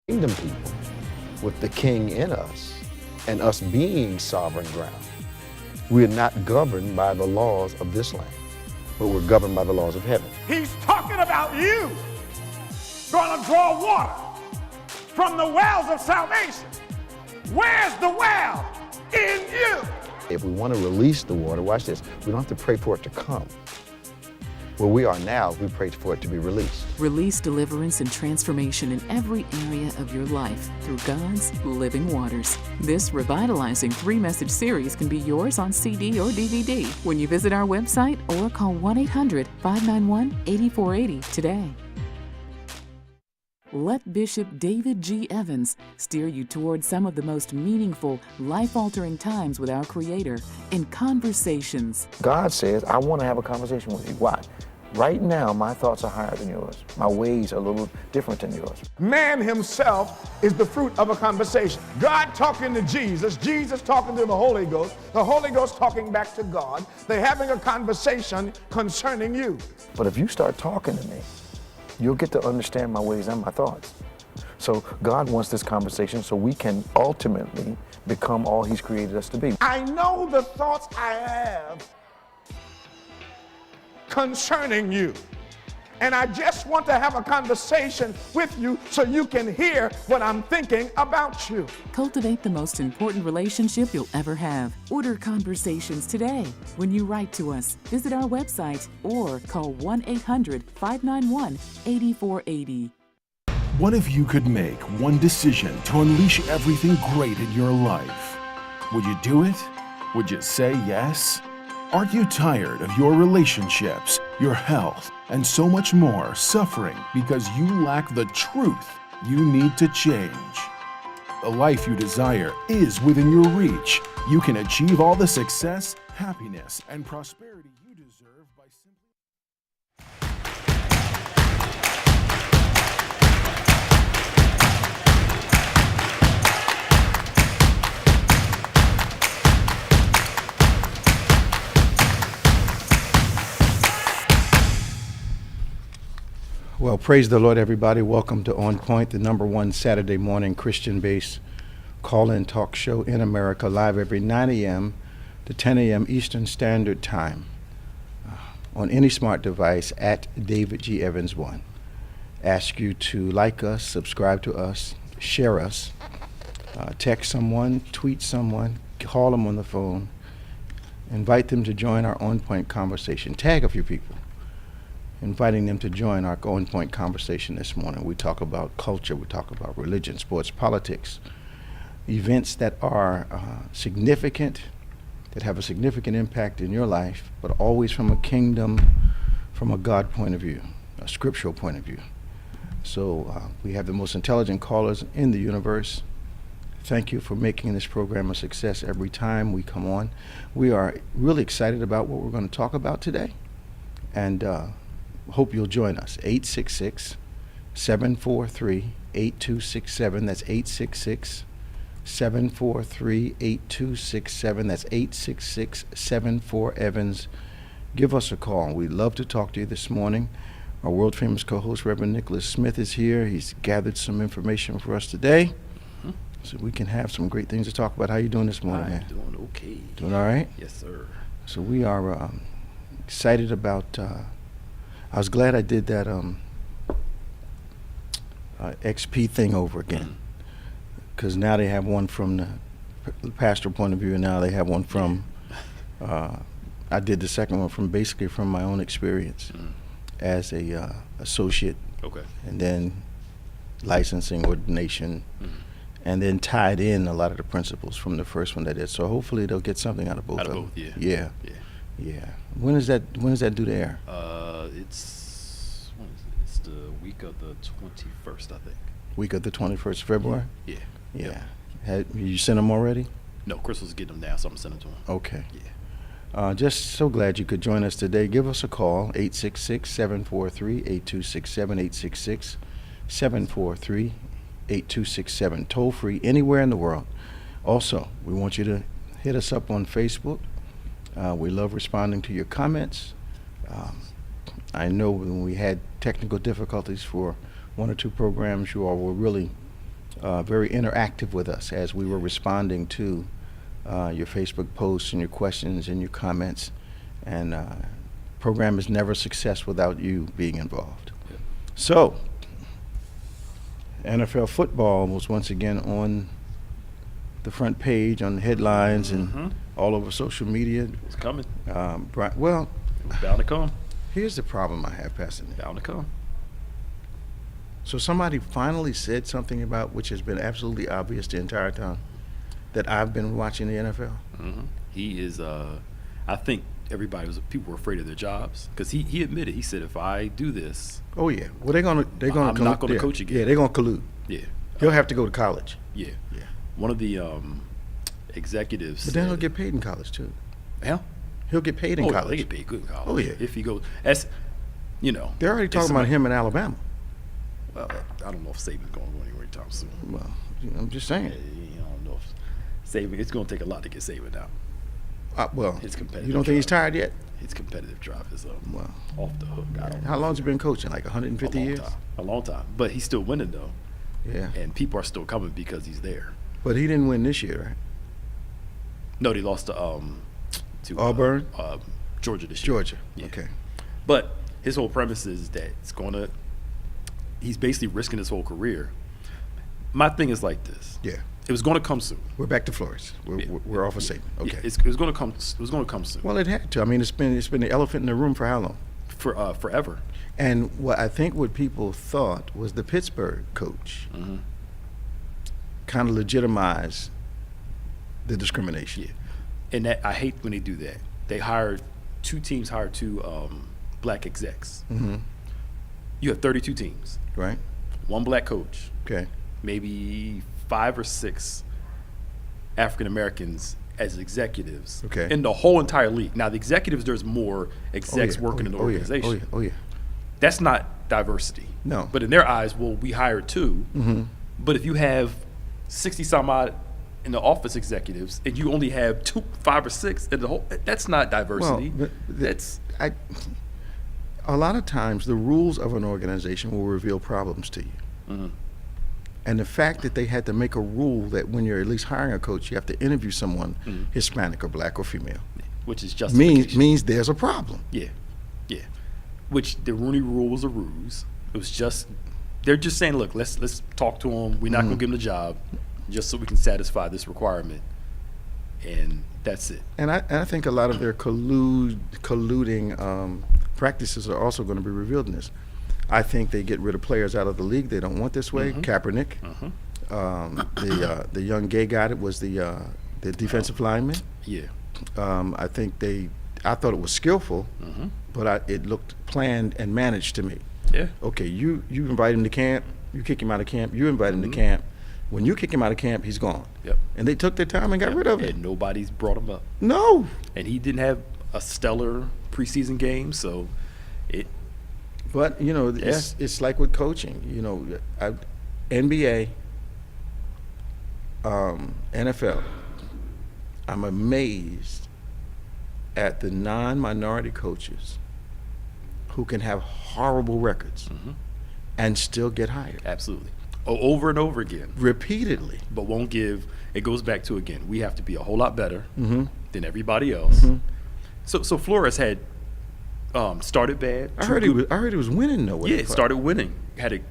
kingdom people with the king in us and us being sovereign ground. We're not governed by the laws of this land, but we're governed by the laws of heaven. He's talking about you gonna draw water from the wells of salvation. Where's the well? In you. If we want to release the water, watch this, we don't have to pray for it to come. Where we are now, we pray for it to be released. Release deliverance and transformation in every area of your life through God's living waters. This revitalizing 3-message series can be yours on CD or DVD when you visit our website or call 1-800-591-8480 today. Let Bishop David G. Evans steer you towards some of the most meaningful, life-altering times with our Creator in Conversations. God says, I want to have a conversation with you. Why? Right now, my thoughts are higher than yours. My ways are a little different than yours. Man himself is the fruit of a conversation. God talking to Jesus, Jesus talking to the Holy Ghost talking back to God. They're having a conversation concerning you. But if you start talking to me, you'll get to understand my ways and my thoughts. So God wants this conversation so we can ultimately become all He's created us to be. I know the thoughts I have concerning you. And I just want to have a conversation with you so you can hear what I'm thinking about you. Cultivate the most important relationship you'll ever have. Order Conversations today. When you write to us, visit our website or call 1-800-591-8480. What if you could make one decision to unleash everything great in your life? Would you do it? Would you say yes? Are you tired of your relationships, your health, and so much more suffering because you lack the truth you need to change? The life you desire is within your reach. You can achieve all the success, happiness, and prosperity you deserve by simply... Well, praise the Lord, everybody. Welcome to OnPointe, the #1 Saturday morning Christian-based call-in talk show in America, live every 9 a.m. to 10 a.m. Eastern Standard Time on any smart device at David G. Evans 1. Ask you to like us, subscribe to us, share us, text someone, tweet someone, call them on the phone, invite them to join our OnPointe conversation. Tag a few people, inviting them to join our OnPointe conversation this morning. We talk about culture, we talk about religion, sports, politics, events that are significant, that have a significant impact in your life, but always from a kingdom, from a God point of view, a scriptural point of view. So we have the most intelligent callers in the universe. Thank you for making this program a success every time we come on. We are really excited about what we're going to talk about today, and hope you'll join us. 866-743-8267. That's 866-743-8267. That's 866-74-EVANS. Give us a call. We'd love to talk to you this morning. Our world-famous co-host, Reverend Nicholas Smith, is here. He's gathered some information for us today, so we can have some great things to talk about. How you doing this morning, man? I'm doing okay. Doing all right? Yes, sir. So we are excited about... I was glad I did that XP thing over again, because now they have one from the pastoral point of view, and now they have one from, I did the second one from basically from my own experience as a associate, and then licensing, ordination, and then tied in a lot of the principles from the first one that did. So hopefully they'll get something out of both of them. Yeah. When is that due to air? It's the week of the 21st, I think. Week of the 21st of February? Yeah. Have you sent them already? No, Crystal's getting them now, so I'm sending them to him. Okay. Yeah. Just so glad you could join us today. Give us a call, 866-743-8267, 866-743-8267. Toll free anywhere in the world. Also, we want you to hit us up on Facebook. We love responding to your comments. I know when we had technical difficulties for one or two programs, you all were really very interactive with us as we were responding to your Facebook posts and your questions and your comments. And program is never a success without you being involved. Yeah. So, NFL football was once again on the front page, on the headlines, and all over social media. It's coming. Well, It was bound to come. here's the problem I have, Pastor Nick. Bound to come. So somebody finally said something about, which has been absolutely obvious the entire time, that I've been watching the NFL. He is. I think people were afraid of their jobs because he admitted. He said, if I do this, Oh yeah. Well, they're gonna. I'm not gonna coach again. Yeah, they're gonna collude. yeah, He'll have to go to college. yeah. Yeah. One of the executives. But then he'll said- get paid in college too. Hell, He'll get paid in oh, college. they get paid good in college. Oh, yeah. If he goes, that's They're already talking about him in Alabama. Well, I don't know if Saban's going to go anywhere anytime soon. Well, I'm just saying. I don't know if Saban. It's going to take a lot to get Saban out. Well, His competitive you don't think he's drive. tired yet? His competitive drive is Well, off the hook. I don't know. how long's he been coaching? Like 150 years? A long time. But he's still winning though, Yeah. and people are still coming because he's there. But he didn't win this year, right? No, they lost to Auburn? Georgia this year. Georgia. Yeah. Okay. But his whole premise is that he's basically risking his whole career. My thing is like this. Yeah. It was going to come soon. We're back to Flores. We're off of Saban. Okay. Yeah, it was going to come. It was going to come soon. Well, it had to. I mean, it's been the elephant in the room for how long? For forever. And what people thought was the Pittsburgh coach kind of legitimized the discrimination. Yeah. And that I hate when they do that. Two teams hired two black execs. You have 32 teams. Right? One black coach. Okay. Maybe 5 or 6 African Americans as executives Okay. in the whole entire league. Now, the executives, there's more execs working in the organization. Oh yeah. That's not diversity. No. But in their eyes, well, we hired 2. But if you have 60 some odd in the office executives and you only have 5 or 6 in the whole, that's not diversity. Well, That's a lot of times the rules of an organization will reveal problems to you. And the fact that they had to make a rule that when you're at least hiring a coach, you have to interview someone Hispanic or black or female which is justification. means there's a problem. Yeah. Which the Rooney Rule was a ruse. It was just they're just saying, look, let's talk to him. We're not gonna give him the job, just so we can satisfy this requirement, and that's it. And I think a lot of their colluding practices are also going to be revealed in this. I think they get rid of players out of the league they don't want this way. Kaepernick, the young gay guy that was the defensive lineman. Yeah. I thought it was skillful, but it looked planned and managed to me. Yeah. Okay, you invite him to camp, you kick him out of camp, you invite him to camp. When you kick him out of camp, he's gone. Yep. And they took their time and got rid of it. And nobody's brought him up. No. And he didn't have a stellar preseason game, so it. But it's like with coaching. NBA, NFL. I'm amazed at the non-minority coaches who can have horrible records and still get hired Absolutely. Over and over again. repeatedly. But won't give. It goes back to, again, we have to be a whole lot better than everybody else. So Flores had started bad. I heard he was winning though. Yeah, it started winning.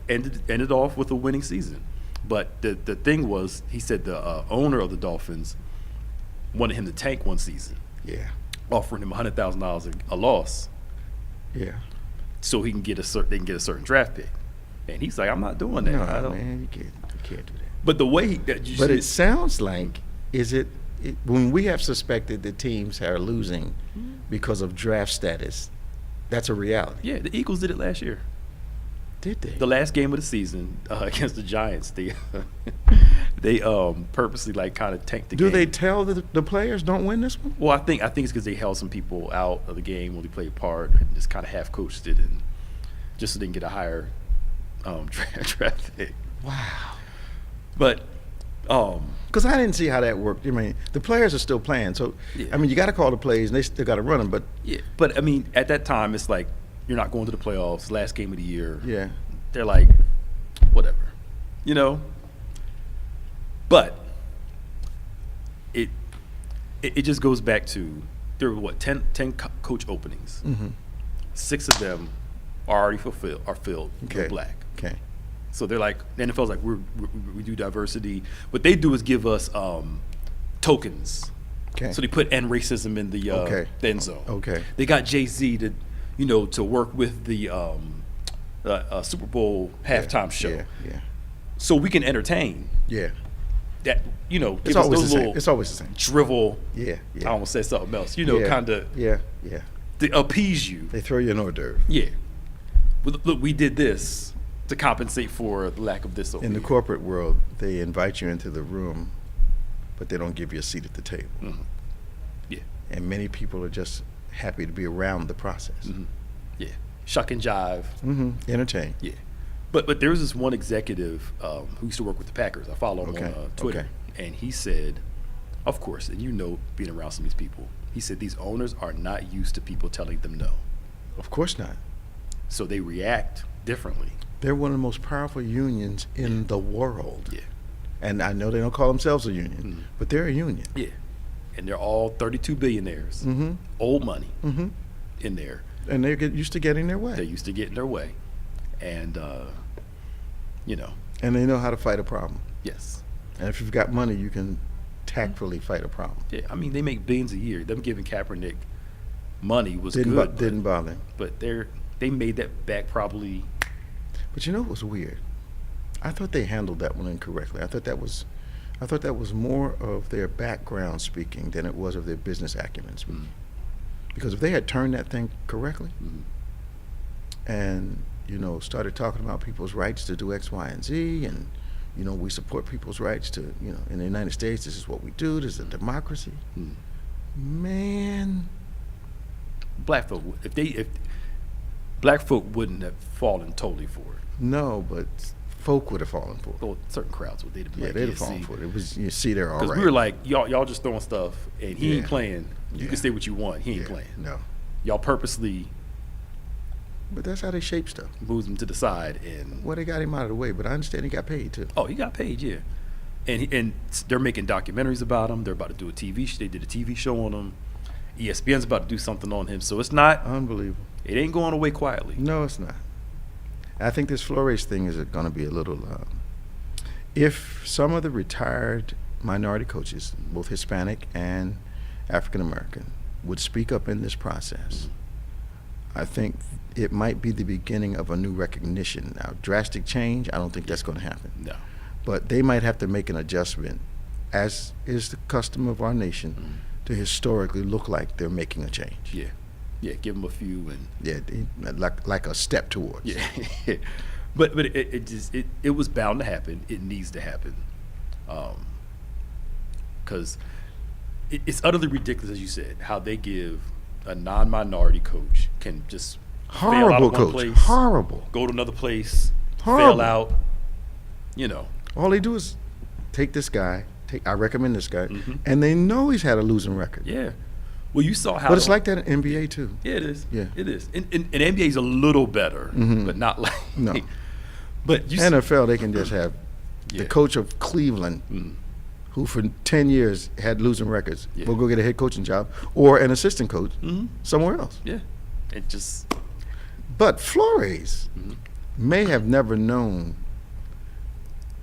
Ended off with a winning season. But the thing was, he said the owner of the Dolphins wanted him to tank one season, Yeah. offering him $100,000 a loss, Yeah. so he can get they can get a certain draft pick. And he's like, I'm not doing that. No, I don't. man, you can't do that. But the way But it sounds like, when we have suspected that teams are losing because of draft status, that's a reality. yeah, the Eagles did it last year. Did they? The last game of the season against the Giants, they purposely kind of tanked the game. Do they tell the players don't win this one? Well, I think it's because they held some people out of the game when they played a part and just kind of half coached it, and just so they can get a higher draft pick. Wow. But Because I didn't see how that worked. I mean, the players are still playing, so Yeah. I mean, you got to call the plays, and they still got to run them. But yeah, but I mean, at that time, it's like you're not going to the playoffs. Last game of the year. yeah, They're like, whatever, But it just goes back to there were 10 coach openings. 6 of them are already filled. Okay. They're black. Okay. So they're like, the NFL's like, we do diversity. What they do is give us tokens. Okay. So they put end racism in the end zone. Okay. They got Jay-Z to work with the Super Bowl halftime show. Yeah. So we can entertain Yeah. that, give It's us always those the same. little It's always the same. drivel. Yeah. I almost said something else. Yeah. Kind of Yeah. to appease you. They throw you an hors d'oeuvre. Yeah. Look, we did this to compensate for the lack of this over In the here. corporate world, they invite you into the room, but they don't give you a seat at the table. Yeah. And many people are just happy to be around the process. Yeah. Shuck and jive. Entertain. Yeah. But there was this one executive who used to work with the Packers. I follow him Okay, on Twitter. okay. And he said, of course, and being around some of these people, he said these owners are not used to people telling them no. Of course not. So they react differently. They're one of the most powerful unions in the world. Yeah. And I know they don't call themselves a union, but they're a union. Yeah. And they're all 32 billionaires, old money in there. And they get used to getting their way. They're used to getting their way. And, And they know how to fight a problem. yes. And if you've got money, you can tactfully fight a problem. Yeah, I mean, they make billions a year. Them giving Kaepernick money was good. Didn't bother him. But they made that back probably. But you know what was weird? I thought they handled that one incorrectly. I thought that was more of their background speaking than it was of their business acumen speaking. Because if they had turned that thing correctly and, started talking about people's rights to do X, Y, and Z, and, we support people's rights to, in the United States, this is what we do, this is a democracy. Man. Black folk, if black folk wouldn't have fallen totally for it. No, but folk would have fallen for it. Well, certain crowds would. They'd be Yeah, like, they'd have fallen for it. It was, they're all right. Because we were like, y'all just throwing stuff, and he ain't Yeah. playing. You Yeah. can say what you want. He ain't Yeah, playing. No. Y'all purposely But that's how they shape stuff. moves him to the side, and Well, they got him out of the way, but I understand he got paid too. oh, he got paid, yeah. And they're making documentaries about him. They're about to do a TV. They did a TV show on him. ESPN's about to do something on him. So it's not. Unbelievable. It ain't going away quietly. No, it's not. I think this Flores thing is going to be a little. If some of the retired minority coaches, both Hispanic and African American, would speak up in this process, I think it might be the beginning of a new recognition. Now, drastic change, I don't think that's going to happen. No. But they might have to make an adjustment, as is the custom of our nation, to historically look like they're making a change. Yeah. Yeah. Give him a few and. Yeah, like a step towards. Yeah. But it was bound to happen. It needs to happen. Because it's utterly ridiculous, as you said, how they give a non-minority coach can just fail out Horrible of one coach. place, Horrible. go to another place, Horrible. fail out. All they do is take this guy. I recommend this guy, and they know he's had a losing record. Yeah. Well, you saw how. But it's like that in NBA too. Yeah, it is. Yeah. It is. And NBA is a little better, but not like. No. But you NFL, they can just have Yeah. the coach of Cleveland, who for 10 years had losing records, Yeah. will go get a head coaching job or an assistant coach somewhere else. Yeah. It just. But Flores may have never known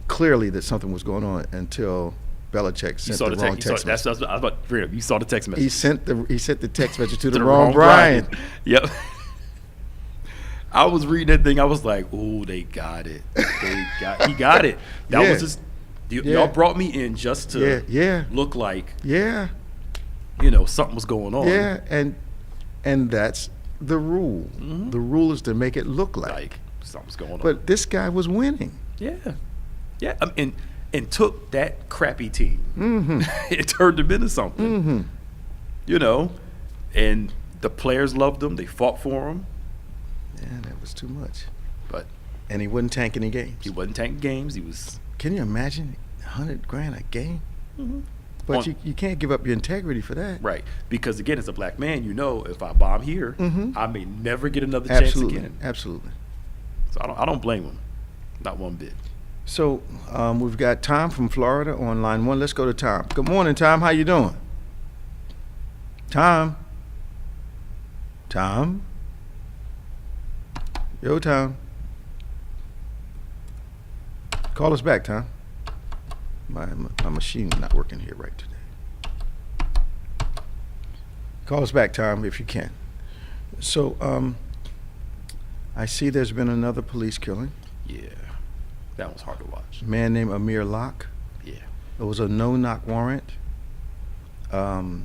clearly that something was going on until Belichick You sent saw the the wrong text. text That's message. what I was about to bring up. You saw the text message. He sent the text message to To the wrong Brian. Yep. I was reading that thing. I was like, "Oh, they got it. He got it." That Yeah. was just. Yeah. Y'all brought me in just to Yeah. look like Yeah. something was going on. Yeah, and that's the rule. The rule is to make it look like. Something's going on. But this guy was winning. Yeah. And took that crappy team. It turned them into something. And the players loved him. They fought for him. Yeah, that was too much. But And he wouldn't tank any games. he wasn't tanking games. He was. Can you imagine $100,000 a game? But you can't give up your integrity for that. Right. Because, again, as a black man, if I bomb here, I may never get another chance Absolutely. again. Absolutely. So I don't blame him. Not one bit. So we've got Tom from Florida on line one. Let's go to Tom. Good morning, Tom. How you doing? Tom? Tom? Yo, Tom. Call us back, Tom. My machine's not working here right today. Call us back, Tom, if you can. So, I see there's been another police killing. Yeah, that was hard to watch. A man named Amir Locke. Yeah. It was a no-knock warrant. I've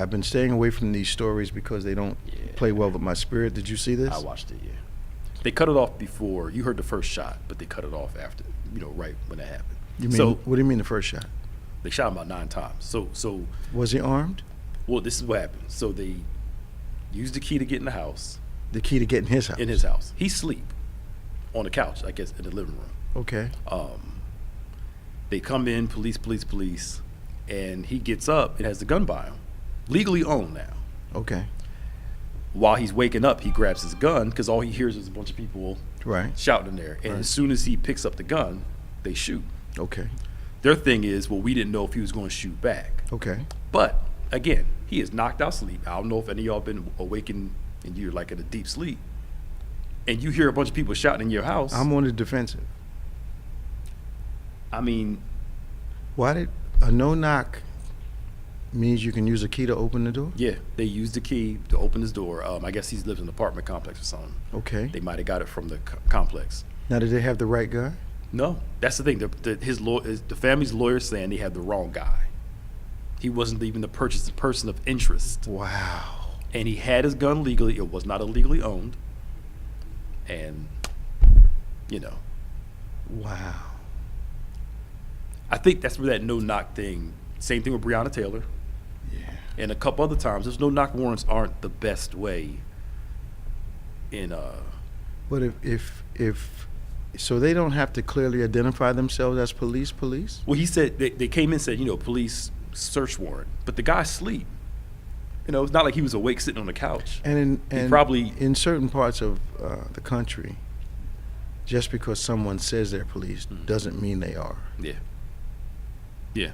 been staying away from these stories because they don't play well with my spirit. Did you see this? I watched it, yeah. They cut it off before. You heard the first shot, but they cut it off after, right when that happened. You mean, so, what do you mean the first shot? They shot him about 9 times. So Was he armed? well, this is what happened. So they used the key to get in the house. The key to get in his house? In his house. He sleep on the couch, I guess, in the living room. Okay. They come in, police, and he gets up and has the gun by him. Legally owned now. Okay. While he's waking up, he grabs his gun because all he hears is a bunch of people Right. shouting in there. And Right. as soon as he picks up the gun, they shoot. Okay. Their thing is, well, we didn't know if he was going to shoot back. Okay. But again, he is knocked out sleep. I don't know if any of y'all been awakened and you're like in a deep sleep, and you hear a bunch of people shouting in your house. I'm on the defensive. I mean, Why did a no-knock means you can use a key to open the door? yeah, they used the key to open his door. I guess he lives in an apartment complex or something. Okay. They might have got it from the complex. Now, did they have the right guy? No, that's the thing. The family's lawyers saying they had the wrong guy. He wasn't even the person of interest, Wow. and he had his gun legally. It was not illegally owned, and Wow. I think that's where that no-knock thing. Same thing with Breonna Taylor, Yeah. and a couple other times. Those no-knock warrants aren't the best way. But if so they don't have to clearly identify themselves as police? Well, he said they came in and said, police search warrant, but the guy's asleep. It's not like he was awake sitting on the couch. And probably- in certain parts of the country, just because someone says they're police doesn't mean they are. Yeah. Yeah.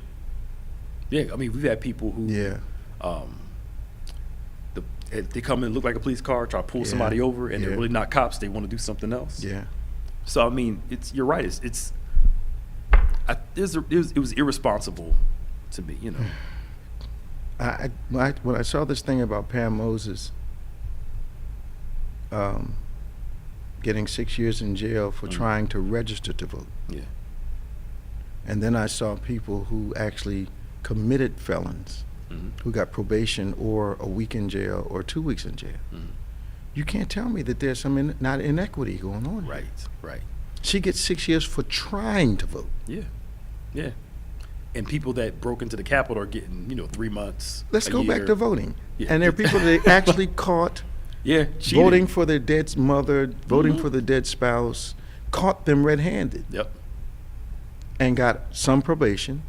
Yeah. I mean, we've had people who Yeah. they come in, look like a police car, try to pull somebody over, and they're Yeah. really not cops. They want to do something else. Yeah. So I mean, you're right. It was irresponsible to me. When I saw this thing about Pam Moses getting 6 years in jail for trying to register to vote, Yeah. and then I saw people who actually committed felons who got probation or a week in jail or 2 weeks in jail. You can't tell me that there's some not inequity going on here. Right. She gets 6 years for trying to vote. Yeah. Yeah. And people that broke into the Capitol are getting 3 months. Let's a go back year. to voting. Yeah. And there are people that they actually caught Yeah. cheating. voting for their dead mother, voting for the dead spouse, caught them red-handed, Yep. and got some probation,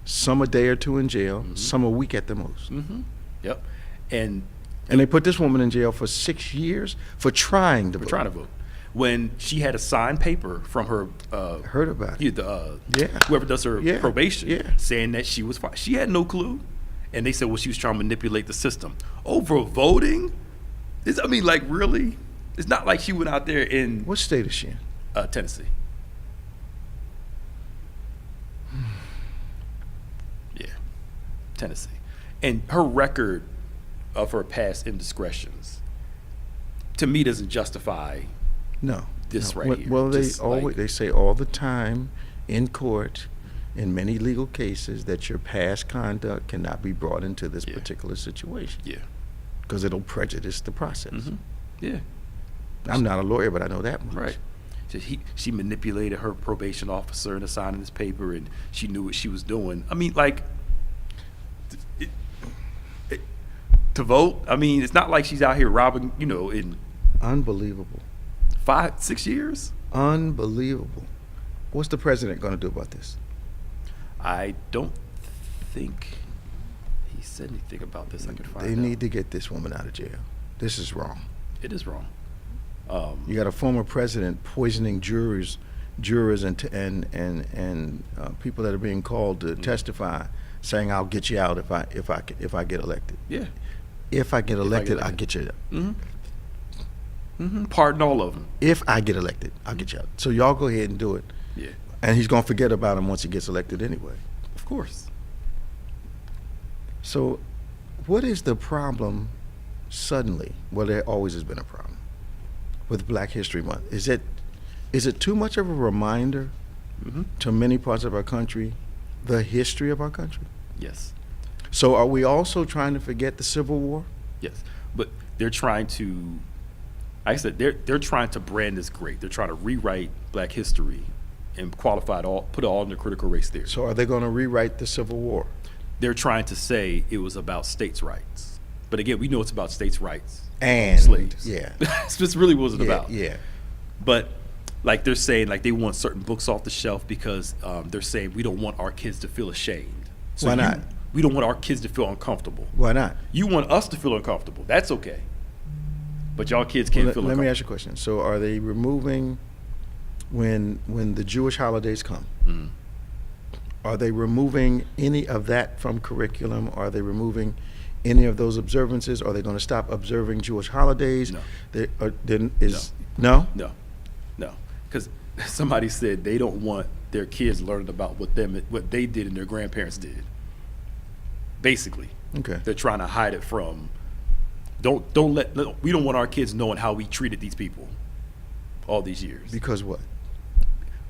some a day or two in jail, some a week at the most. Yep. And And they put this woman in jail for 6 years for trying to we're vote. trying to vote. When she had a signed paper from her Heard about it. Yeah. whoever does her Yeah. probation, Yeah. saying that she was fine. She had no clue, and they said, well, she was trying to manipulate the system over voting. Really? It's not like she went out there in What state is she in? Tennessee. Yeah, Tennessee, and her record of her past indiscretions, to me, doesn't justify. No. This no. right Well, here, well, they just always like- they say all the time in court, in many legal cases, that your past conduct cannot be brought into this particular situation Yeah. because it'll prejudice the process. Yeah. I'm not a lawyer, but I know that much. Right. So she manipulated her probation officer into signing this paper, and she knew what she was doing. I mean, to vote. I mean, it's not like she's out here robbing. In Unbelievable. 5-6 years. Unbelievable. What's the president going to do about this? I don't think he said anything about this. I could find out. They need to get this woman out of jail. This is wrong. It is wrong. You got a former president poisoning jurors jurors and people that are being called to testify, saying, "I'll get you out if I get elected." Yeah. If I get elected, I'll elected. get you out. Pardon all of them. If I get elected, I'll get you out. So y'all go ahead and do it. Yeah. And he's gonna forget about him once he gets elected anyway. Of course. So, what is the problem suddenly? Well, there always has been a problem with Black History Month. Is it too much of a reminder to many parts of our country, the history of our country? Yes. So, are we also trying to forget the Civil War? Yes. But they're trying to, like I said, they're trying to brand this great. They're trying to rewrite Black history and qualify it all, put it all under critical race theory. So, are they going to rewrite the Civil War? They're trying to say it was about states' rights. But again, we know it's about states' rights. And slaves. yeah, This really wasn't about. Yeah. But like they're saying, like they want certain books off the shelf because they're saying we don't want our kids to feel ashamed. So Why not? We don't want our kids to feel uncomfortable. Why not? You want us to feel uncomfortable. That's okay. But y'all kids can't feel Let uncomfortable. me ask you a question. So, are they removing when the Jewish holidays come? Mhm. Are they removing any of that from curriculum? Are they removing any of those observances? Are they going to stop observing Jewish holidays? No. No? No. Because somebody said they don't want their kids learning about what they did and their grandparents did. Basically. Okay. They're trying to hide it from. We don't want our kids knowing how we treated these people all these years. Because what?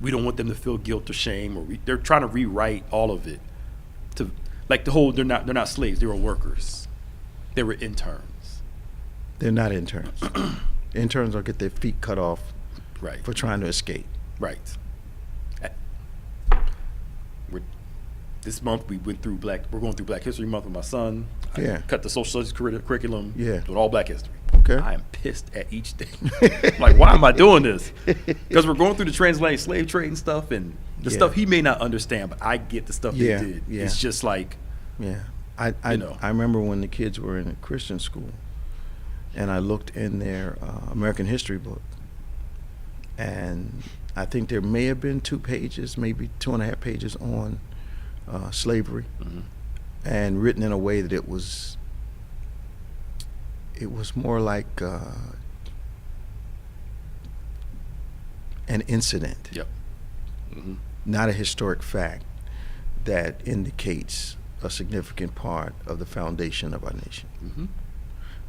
We don't want them to feel guilt or shame, or they're trying to rewrite all of it to like the whole they're not slaves, they were workers. They were interns. They're not interns. Interns will get their feet cut off Right. for trying to escape. Right. This month we're going through Black History Month with my son. Yeah. I cut the social studies curriculum. Yeah. Doing all Black history. Okay. I am pissed at each day. Like, why am I doing this? Because we're going through the transatlantic slave trade and stuff, and the Yeah. stuff he may not understand, but I get the stuff Yeah, they did. yeah. It's just like, Yeah. I remember when the kids were in a Christian school, and I looked in their American history book, and I think there may have been 2 pages, maybe 2.5 pages on slavery, and written in a way that it was more like an incident, yep. not a historic fact that indicates a significant part of the foundation of our nation.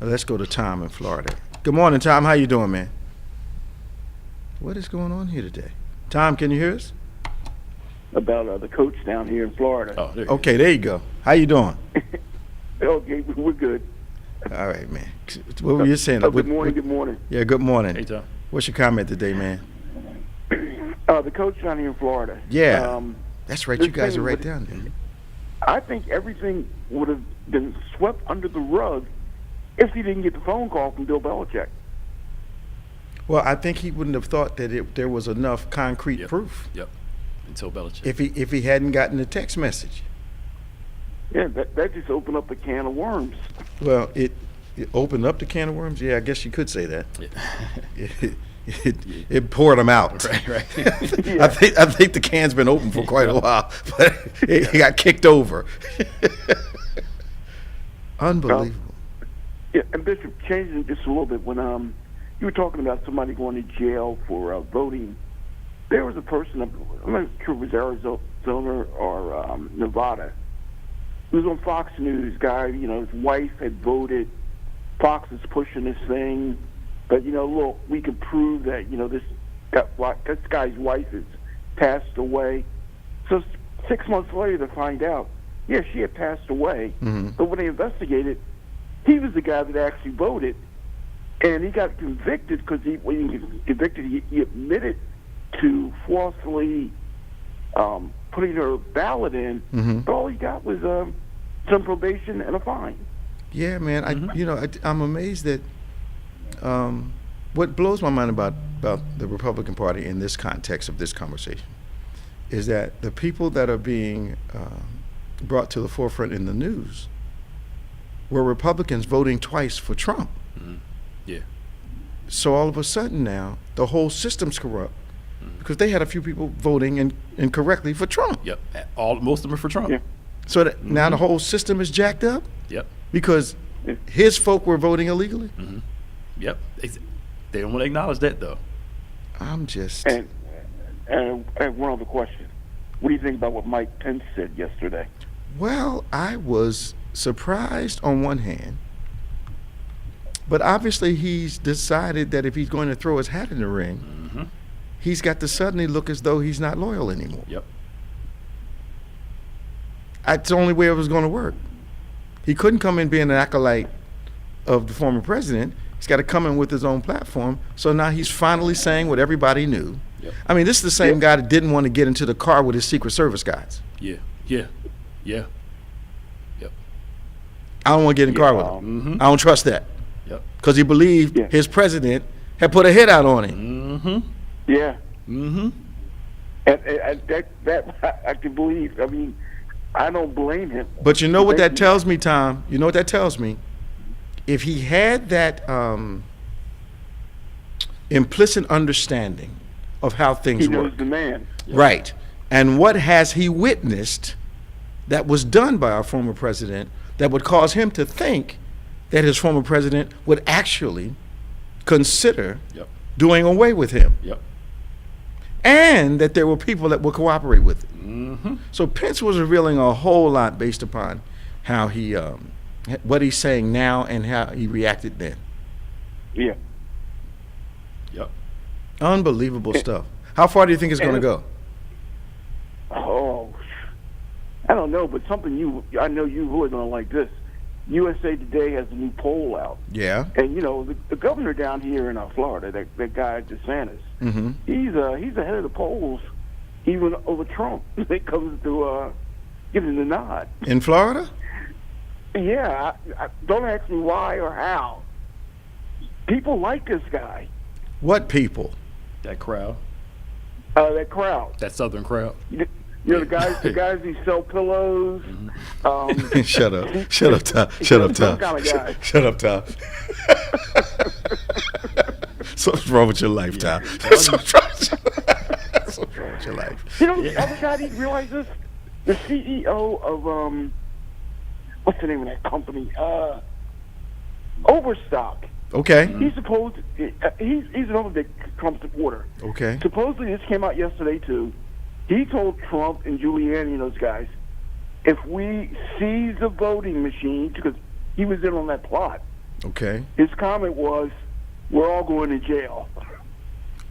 Now let's go to Tom in Florida. Good morning, Tom. How you doing, man? What is going on here today? Tom, can you hear us? About the coach down here in Florida. Oh, there you go. Okay, there you go. How you doing? Okay, we're good. All right, man. What were you saying? Good morning. Good morning. Yeah, good morning. Hey, Tom. What's your comment today, man? The coach down here in Florida. Yeah. That's right. this You guys thing are right would- down there. I think everything would have been swept under the rug if he didn't get the phone call from Bill Belichick. Well, I think he wouldn't have thought that there was enough concrete Yep. proof Yep. Until Belichick. if he hadn't gotten the text message. Yeah, that just opened up a can of worms. Well, it opened up the can of worms. Yeah, I guess you could say that. Yeah. It poured them out. Right. I think the can's been open for quite a while, but it got kicked over. Unbelievable. Yeah, and Bishop, changing just a little bit, when you were talking about somebody going to jail for voting, there was a person, I'm not sure if it was Arizona or Nevada, it was on Fox News. Guy, his wife had voted. Fox is pushing this thing, but look, we can prove that this guy's wife has passed away. So 6 months later, to find out, yeah, she had passed away. But when they investigated, he was the guy that actually voted, and he got convicted because when he was convicted, he admitted to falsely putting her ballot in, but all he got was some probation and a fine. Yeah, man. I'm amazed that what blows my mind about the Republican Party in this context of this conversation is that the people that are being brought to the forefront in the news were Republicans voting twice for Trump. Yeah. So all of a sudden now, the whole system's corrupt because they had a few people voting incorrectly for Trump. Yep. Most of them are for Trump. Yeah. So that now the whole system is jacked up Yep. because his folk were voting illegally. Yep. They don't want to acknowledge that though. I'm just. And one other question. What do you think about what Mike Pence said yesterday? Well, I was surprised on one hand, but obviously he's decided that if he's going to throw his hat in the ring, he's got to suddenly look as though he's not loyal anymore. Yep. That's the only way it was going to work. He couldn't come in being an acolyte of the former president. He's got to come in with his own platform. So now he's finally saying what everybody knew. Yep. I mean, this is the same guy that didn't want to get into the car with his Secret Service guys. Yeah. Yeah. Yeah. Yep. I don't want to get in the car with him. I don't trust that. Yep. Because he believed his president had put a hit out on him. Yeah. And that I can believe. I mean, I don't blame him. But you know what that tells me, Tom? You know what that tells me? If he had that implicit understanding of how things He knows work. the man. Right. And what has he witnessed that was done by our former president that would cause him to think that his former president would actually consider doing away with him? Yep. And that there were people that would cooperate with it. So Pence was revealing a whole lot based upon how he, what he's saying now and how he reacted then. Yeah. Yep. Unbelievable stuff. How far do you think it's going to go? Oh, I don't know, but something I know you really don't like this. USA Today has a new poll out. Yeah. And, you know, the governor down here in Florida, that guy DeSantis, he's ahead of the polls, even over Trump when it comes to giving the nod. In Florida? Yeah. Don't ask me why or how. People like this guy. What people? That crowd. That crowd. That Southern crowd. You know, the guys who sell pillows. Shut up. Shut up, Tom. Shut up, Tom. Some kind of guy. Shut up, Tom. What's wrong with your life, Tom? What's wrong with your life? You know, the other guy didn't realize this? The CEO of, what's the name of that company? Overstock. Okay. He's another big Trump supporter. Okay. Supposedly, this came out yesterday, too. He told Trump and Giuliani and those guys, if we seize the voting machines, because he was in on that plot, Okay. his comment was, we're all going to jail.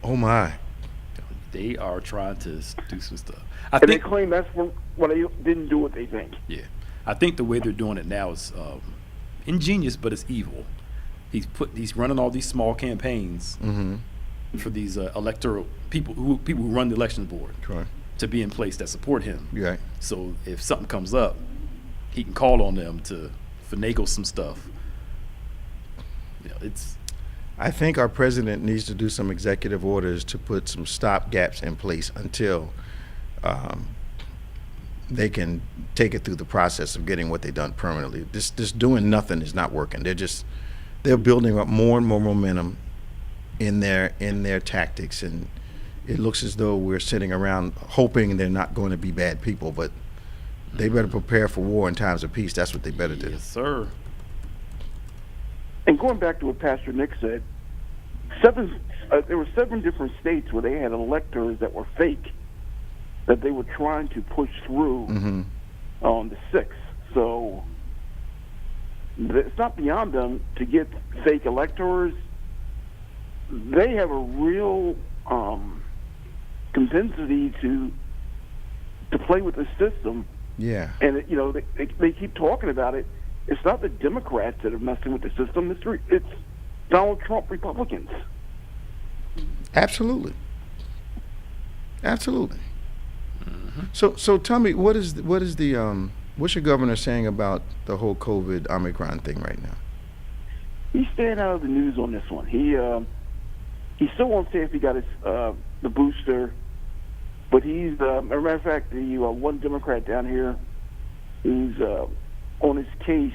Oh, my. They are trying to do some stuff. And they claim that's what they didn't do what they think. Yeah. I think the way they're doing it now is ingenious, but it's evil. He's running all these small campaigns for these electoral people who run the election board Correct. to be in place that support him. Right. So if something comes up, he can call on them to finagle some stuff. You know, I think our president needs to do some executive orders to put some stop gaps in place until they can take it through the process of getting what they've done permanently. This doing nothing is not working. They're building up more and more momentum in their tactics, and it looks as though we're sitting around hoping they're not going to be bad people, but they better prepare for war in times of peace. That's what they better do. yes, sir. And going back to what Pastor Nick said, there were 7 different states where they had electors that were fake, that they were trying to push through on the 6th. So it's not beyond them to get fake electors. They have a real propensity to play with the system. Yeah. And you know, they keep talking about it. It's not the Democrats that are messing with the system. It's Donald Trump Republicans. Absolutely. So tell me, what's your governor saying about the whole COVID Omicron thing right now? He's staying out of the news on this one. He still won't say if he got his the booster, but he's as a matter of fact, the one Democrat down here who's on his case,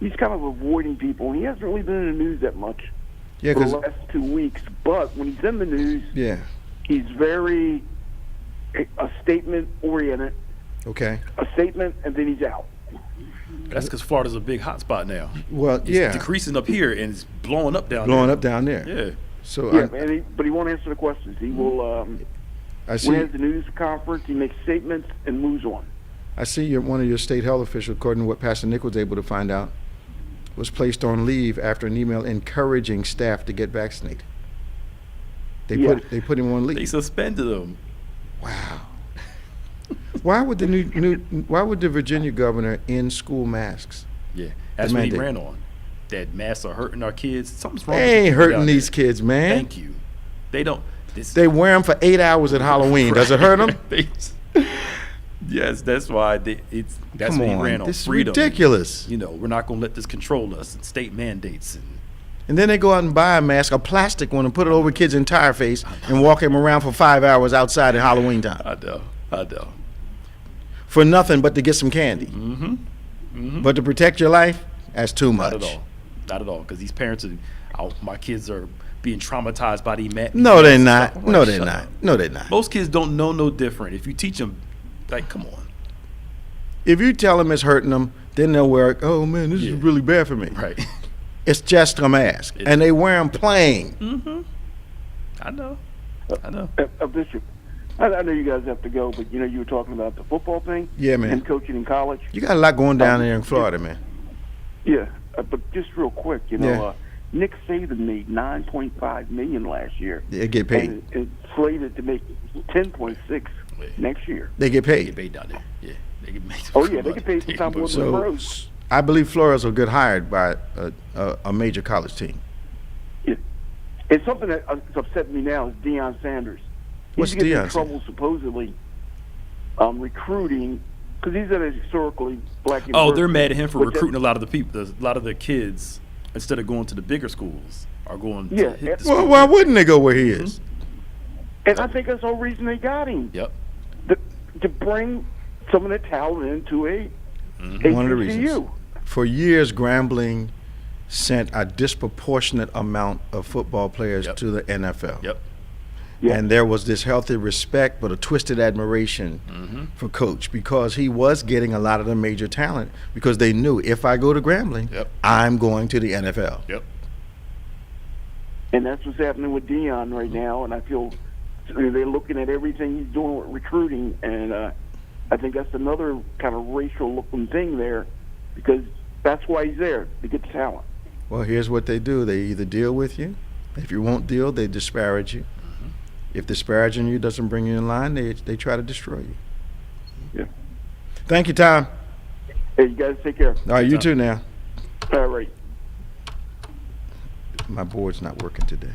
he's kind of avoiding people. He hasn't really been in the news that much for the last 2 weeks. But when he's in the news, He's very a statement oriented. Okay. A statement, and then he's out. That's because Florida's a big hot spot now. Well, It's yeah. decreasing up here and it's blowing up down Blowing there. up down there. Yeah. So Yeah, but he won't answer the questions. He will. I When see. he has the news conference, he makes statements and moves on. I see one of your state health officials, according to what Pastor Nick was able to find out, was placed on leave after an email encouraging staff to get vaccinated. They Yeah. put him on They leave. suspended him. Wow. Why would the Virginia governor end school masks? Yeah. That's what he mandate. ran on. That masks are hurting our kids. Something's wrong. They with the ain't people hurting down these there. kids, man. Thank you. They don't. They wear them for 8 hours at Halloween. Does it hurt them? Yes, that's why that's Come what he on, ran on. this is Freedom. ridiculous. You know, we're not going to let this control us and state mandates. And then they go out and buy a mask, a plastic one, and put it over kids' entire face and walk them around for 5 hours outside at Halloween time I know. for nothing but to get some candy. Mm-hmm. But to protect your life, that's too much. Not at all. Because these parents my kids are being traumatized by these No, they're not. stuff. No, they're Shut not. up. No, they're not. Most kids don't know no different. If you teach them, like, come on. If you tell them it's hurting them, then they'll wear, oh man, this is Yeah. really bad for me. Right. It's just a mask. And they wear them plain. I know. Bishop, I know you guys have to go, but you were talking about the football thing. Yeah, man. And coaching in college. You got a lot going down there in Florida, man. Yeah, but just real quick, Yeah. Nick Saban made $9.5 million last year. They get paid. And it's slated to make 10.6 next year. They get They paid. paid down there. Yeah. They get paid. Oh yeah, they get paid some time more than the So pros. I believe Florida's a good hired by a major college team. Yeah. And something that's upsetting me now is Deion Sanders. What's He's getting Deion in trouble supposedly recruiting because he's at a historically black university. Oh, they're mad at him for But that- recruiting a lot of the people, a lot of the kids, instead of going to the bigger schools, are going Yeah, to hit the Well, school. why wouldn't they go where he is? And I think that's the whole reason they got him. Yep. To bring some of the talent into a One of the HBCU. reasons. For years, Grambling sent a disproportionate amount of football players Yep. to the NFL. Yep. Yeah. And there was this healthy respect, but a twisted admiration for Coach because he was getting a lot of the major talent because they knew if I go to Grambling, Yep. I'm going to the NFL. Yep. And that's what's happening with Deion right now. And I feel they're looking at everything he's doing with recruiting. And I think that's another kind of racial-looking thing there because that's why he's there, to get the talent. Well, here's what they do. They either deal with you. If you won't deal, they disparage you. If disparaging you doesn't bring you in line, they try to destroy you. Yeah. Thank you, Tom. Hey, you guys take care. All right, you too now. All right. My board's not working today.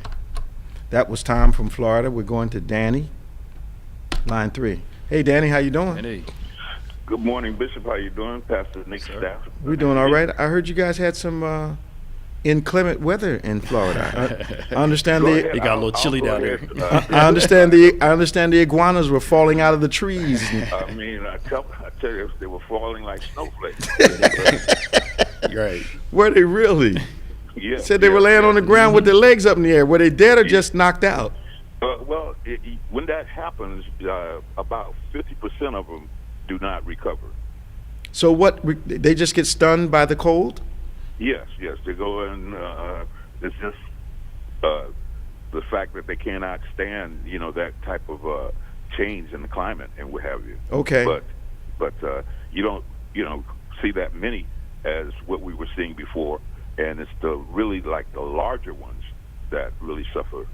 That was Tom from Florida. We're going to Danny, line 3. Hey, Danny, how you doing? And hey, Good morning, Bishop. How you doing? Pastor Nick Staff. We're doing all right. I heard you guys had some inclement weather in Florida. I understand Go the ahead. it got a little I'll chilly go down there. ahead. I understand the iguanas were falling out of the trees. I mean, I tell you, they were falling like snowflakes. You're right. Were they really? Yeah. Said they were laying on the ground with their legs up in the air. Were they dead or just knocked out? Well, when that happens, about 50% of them do not recover. So what? They just get stunned by the cold? Yes, they go and it's just the fact that they cannot stand, that type of change in the climate and what have you. Okay. But you don't, see that many as what we were seeing before, and it's really like the larger ones that really suffer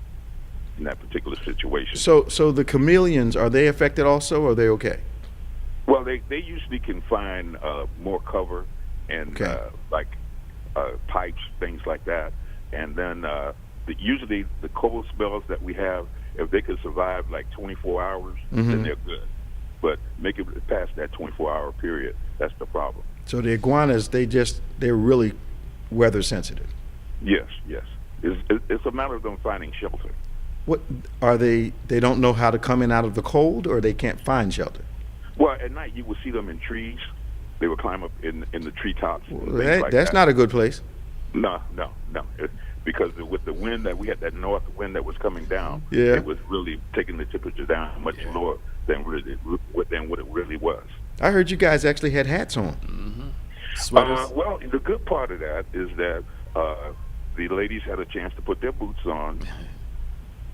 in that particular situation. So the chameleons, are they affected also, or are they okay? Well, they usually can find more cover and Okay. pipes, things like that. And then usually the cold spells that we have, if they could survive like 24 hours, then they're good. But make it past that 24-hour period, that's the problem. So the iguanas, they're really weather sensitive. Yes. It's a matter of them finding shelter. What are they? They don't know how to come in out of the cold, or they can't find shelter. Well, at night you will see them in trees. They will climb up in the treetops. and things Well, like that's that. not a good place. No. because with the wind that we had, that north wind that was coming down, Yeah. it was really taking the temperature down much lower than what it really was. I heard you guys actually had hats on. Sweaters. Well, the good part of that is that the ladies had a chance to put their boots on,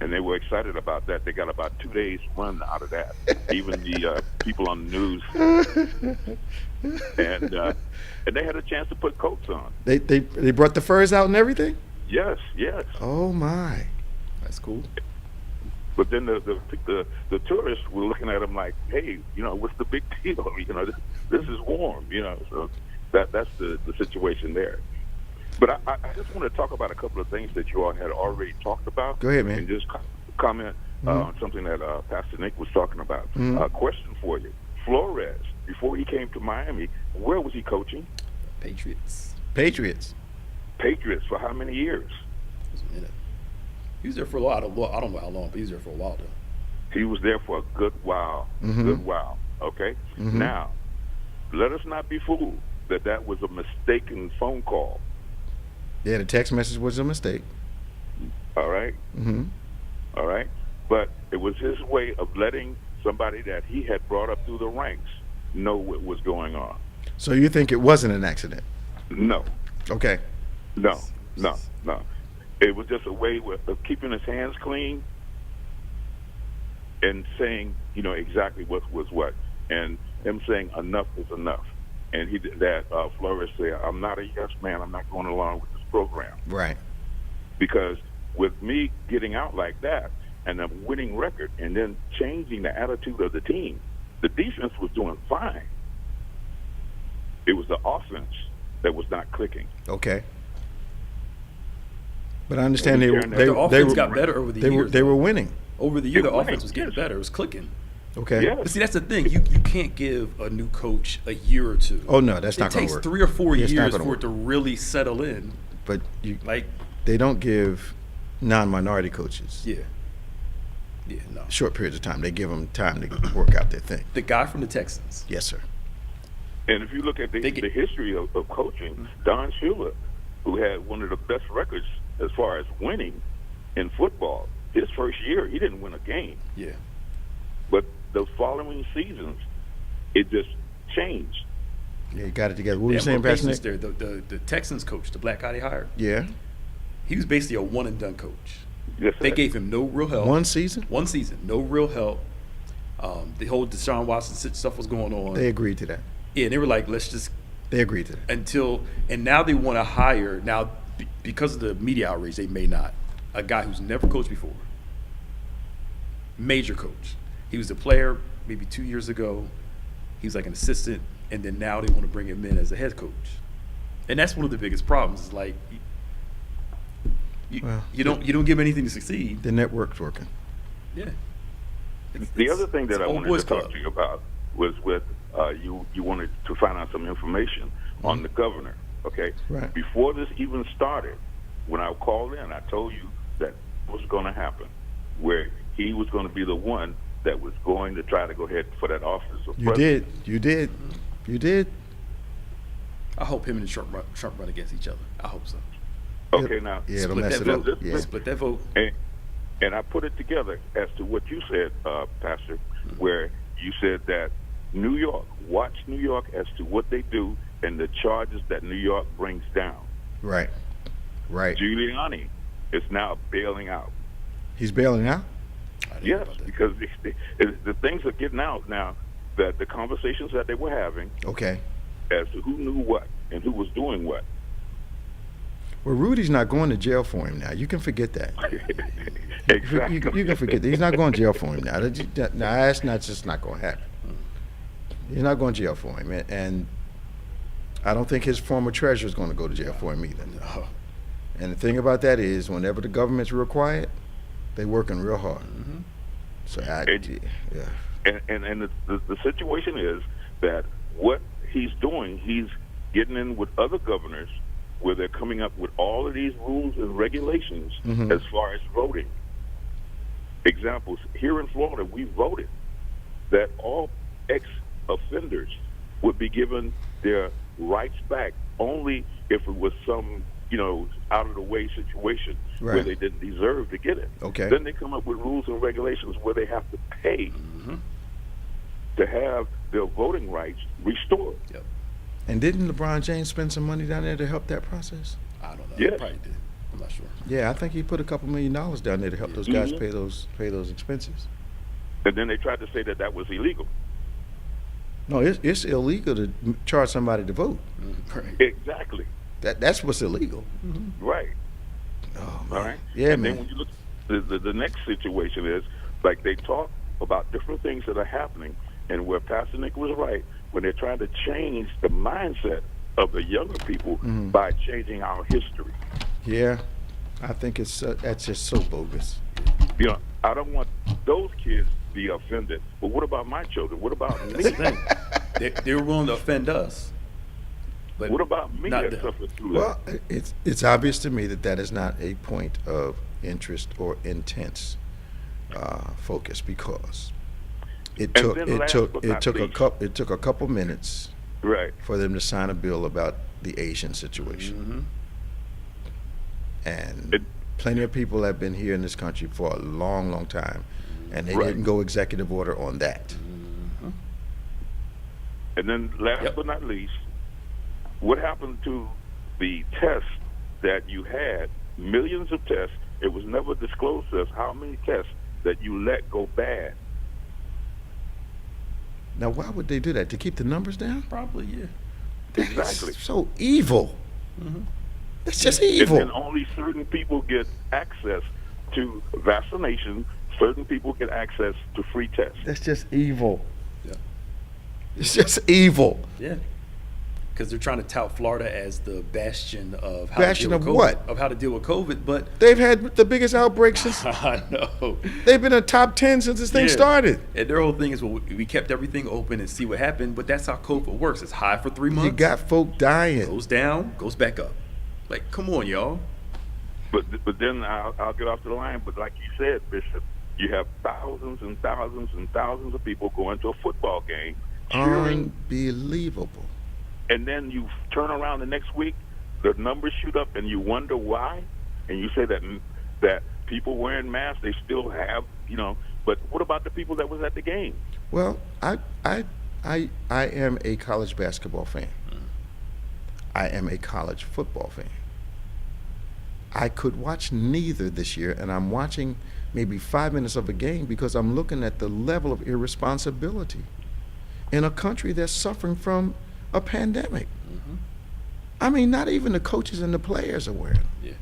and they were excited about that. They got about 2 days run out of that. Even the people on the news, and they had a chance to put coats on. They brought the furs out and everything? Yes, yes. Oh, my. That's cool. But then the tourists were looking at them like, hey, what's the big deal? This is warm, So that's the situation there. But I just want to talk about a couple of things that you all had already talked about. Go ahead, man. And just comment on something that Pastor Nick was talking about. Question for you. Flores, before he came to Miami, where was he coaching? Patriots. Patriots. Patriots for how many years? It was a minute. He was there for a while. I don't know how long, but he was there for a while, though. He was there for a good while. Good while. Okay? Now, let us not be fooled that was a mistaken phone call. Yeah, the text message was a mistake. All right? All right? But it was his way of letting somebody that he had brought up through the ranks know what was going on. So you think it wasn't an accident? No. Okay. No. It was just a way of keeping his hands clean and saying, exactly what was what. And him saying enough is enough. And he did that. Flores said, I'm not a yes man. I'm not going along with this program. Right. Because with me getting out like that and a winning record and then changing the attitude of the team, the defense was doing fine. It was the offense that was not clicking. Okay. But I understand The offense got better over the years. They were winning. Over the year, the winning, offense was getting better. It was clicking. Okay. Yes. But see, that's the thing. You can't give a new coach a year or two. Oh no, that's not It going takes to work. 3 or 4 It's not years gonna for work. it to really settle in. But Like, they don't give non-minority coaches yeah, no. short periods of time. They give them time to work out their thing. The guy from the Texans. Yes, sir. And if you look at the history of coaching, Don Shula, who had one of the best records as far as winning in football, his first year, he didn't win a game. Yeah. But the following seasons, it just changed. Yeah, you got it together. What were They you had saying, Pastor rotations Nick? there. The Texans coach, the black guy they hired, Yeah. he was basically a one and done coach. Yes, They sir. gave him no real help. One season? One season, no real help. The whole Deshaun Watson stuff was going on. They agreed to that. Yeah, and they were like, let's just They agreed to that. and now they want to hire, now because of the media outrage, they may not, a guy who's never coached before. Major coach. He was a player maybe 2 years ago. He was like an assistant, and then now they want to bring him in as a head coach. And that's one of the biggest problems. Is like you don't give him anything to succeed. The network's working. Yeah. The other thing that it's I old wanted boys to talk club. to you about was with you wanted to find out some information on the governor. Okay. Right. Before this even started, when I called in, I told you that was going to happen, where he was going to be the one that was going to try to go ahead for that office of You president. You did. I hope him and Trump run against each other. I hope so. Okay, now Yeah, it'll Split mess that it up. vote. Yeah. Split that vote. and I put it together as to what you said, Pastor, where you said that New York, watch New York as to what they do and the charges that New York brings down. Right. Giuliani is now bailing out. He's bailing out? I didn't know Yes, about that. because the things are getting out now, that the conversations that they were having Okay. as to who knew what and who was doing what. Well, Rudy's not going to jail for him now. You can forget that. Exactly. You can forget that. He's not going to jail for him now. That's not going to happen. He's not going to jail for him. And I don't think his former treasurer is going to go to jail for him either. No. And the thing about that is, whenever the government's required, they're working real hard. So, yeah. And the situation is that what he's doing, he's getting in with other governors where they're coming up with all of these rules and regulations as far as voting. Examples, here in Florida, we voted that all ex-offenders would be given their rights back only if it was some out of the way situation where Right. they didn't deserve to get it. Okay. Then they come up with rules and regulations where they have to pay to have their voting rights restored. Yep. And didn't LeBron James spend some money down there to help that process? I don't know. Yes. Probably did. I'm not sure. Yeah, I think he put a couple $1 million down there to help those guys pay those expenses. And then they tried to say that that was illegal. No, it's illegal to charge somebody to vote. Right. Exactly. That's what's illegal. Right. Oh, All man. right. Yeah, and man. then when you look, the next situation is like they talk about different things that are happening, and where Pastor Nick was right when they're trying to change the mindset of the younger people by changing our history. Yeah, I think that's just so bogus. I don't want those kids to be offended. But what about my children? What about me? That's the thing. They were willing to offend us. But What about me not that them. suffered through Well, that? it's obvious to me that is not a point of interest or intense focus, because it And took then it last took but it not took least- it took a couple minutes Right. for them to sign a bill about the Asian situation. And It- plenty of people have been here in this country for a long, long time, and they Right. didn't go executive order on that. And then last Yep. but not least, what happened to the tests that you had, millions of tests? It was never disclosed to us how many tests that you let go bad. Now, why would they do that? To keep the numbers down? Probably, yeah. Exactly. It's so evil. That's just And evil. then only certain people get access to vaccination. Certain people get access to free tests. That's just evil. Yeah. It's just evil. Yeah. Because they're trying to tout Florida as the bastion of how Bastion to of deal with what? COVID, of how to deal with COVID, but They've had the biggest outbreak since I know. they've been in the top 10 since this thing Yeah. started. And their whole thing is, well, we kept everything open and see what happened, but that's how COVID works. It's high for 3 months. You got folk dying. goes down, goes back up. Like, come on, y'all. But then I'll get off the line. But like you said, Bishop, you have thousands and thousands and thousands of people going to a football game cheering, Unbelievable. and then you turn around the next week, the numbers shoot up, and you wonder why. And you say that people wearing masks, they still have, But what about the people that was at the game? Well, I am a college basketball fan. I am a college football fan. I could watch neither this year, and I'm watching maybe 5 minutes of a game because I'm looking at the level of irresponsibility in a country that's suffering from a pandemic. I mean, not even the coaches and the players are wearing them. Yeah.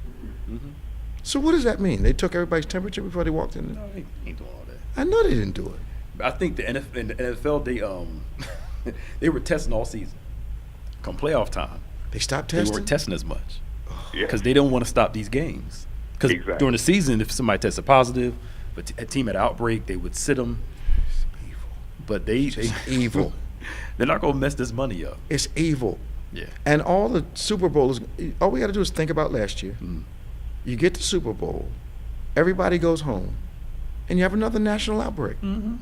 So what does that mean? They took everybody's temperature before they walked in? No, they ain't doing all that. I know they didn't do it. I think the NFL, they they were testing all season. Come playoff time, They stopped they testing? weren't testing as much Yeah. because they don't want to stop these games. Because Exactly. during the season, if somebody tested positive, but a team had an outbreak, they would sit them. But they Evil. they're not gonna mess this money up. It's evil. Yeah. And all the Super Bowls, all we got to do is think about last year. You get the Super Bowl, everybody goes home, and you have another national outbreak. And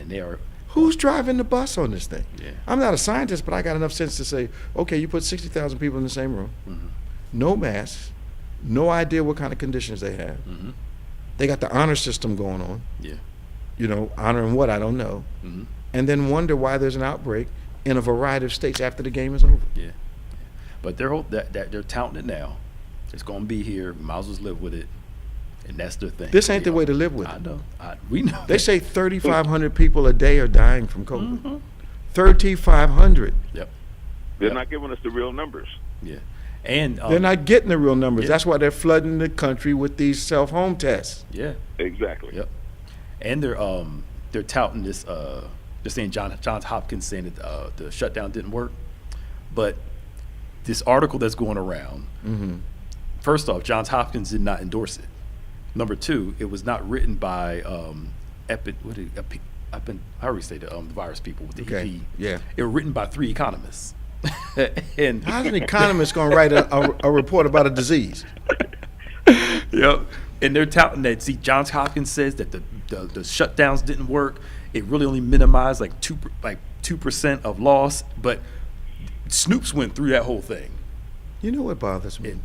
they are. Who's driving the bus on this thing? Yeah. I'm not a scientist, but I got enough sense to say, okay, you put 60,000 people in the same room, no masks, no idea what kind of conditions they have. They got the honor system going on. Yeah. Honoring what, I don't know. And then wonder why there's an outbreak in a variety of states after the game is over. Yeah. But they're they're touting it now. It's gonna be here. We might as well live with it, and that's their thing. This ain't the way to live with I it. know. We know. They say 3,500 people a day are dying from COVID. 3,500. Yep. They're Yep. not giving us the real numbers. Yeah. And They're not getting the real numbers. yeah. That's why they're flooding the country with these self-home tests. Yeah. Exactly. Yep. And they're touting this. They're saying Johns Hopkins saying that the shutdown didn't work, but this article that's going around. First off, Johns Hopkins did not endorse it. Number two, it was not written by how do we say the virus people with the Okay, EP? yeah. It was written by 3 economists. And How's an economist going to write a report about a disease? Yep. And they're touting that. See, Johns Hopkins says that the shutdowns didn't work. It really only minimized like 2% of loss. But Snoops went through that whole thing. You know what bothers me?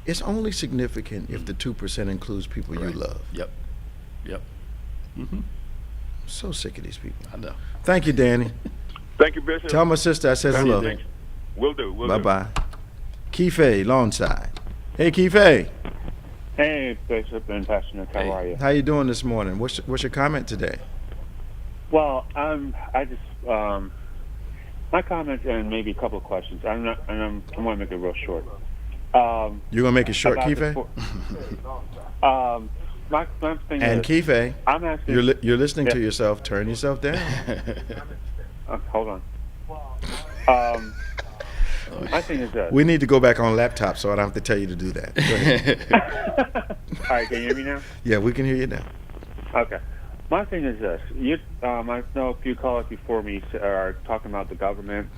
It's only significant if the 2% includes people you love. Yep. Mm-hmm. So sick of these people. I know. Thank you, Danny. Thank you, Bishop. Tell my sister I said hello. Thanks. Will do. Bye-bye. Keefe, Lawnside. Hey, Keefe. Hey, Bishop and Pastor Nick, how are you? How you doing this morning? What's your comment today? Well, my comment and maybe a couple of questions. I'm going to make it real short. You're gonna make it short, about Keefe? My thing And is, Keefe, I'm asking. you're listening to yourself. Turn yourself down. Hold on. My thing is this. We need to go back on laptop, so I don't have to tell you to do that. Go ahead. All right, can you hear me now? Yeah, we can hear you now. Okay. My thing is this. I know a few callers before me are talking about the government,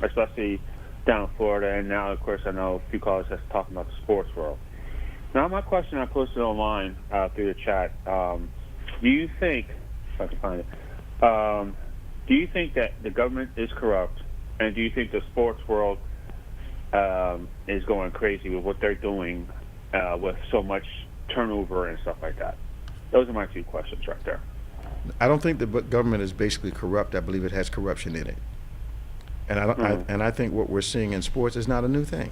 especially down in Florida, and now, of course, I know a few callers that's talking about the sports world. Now, my question I posted online through the chat, do you think, if I can find it, do you think that the government is corrupt, and do you think the sports world is going crazy with what they're doing with so much turnover and stuff like that? Those are my two questions right there. I don't think the government is basically corrupt. I believe it has corruption in it. And I think what we're seeing in sports is not a new thing.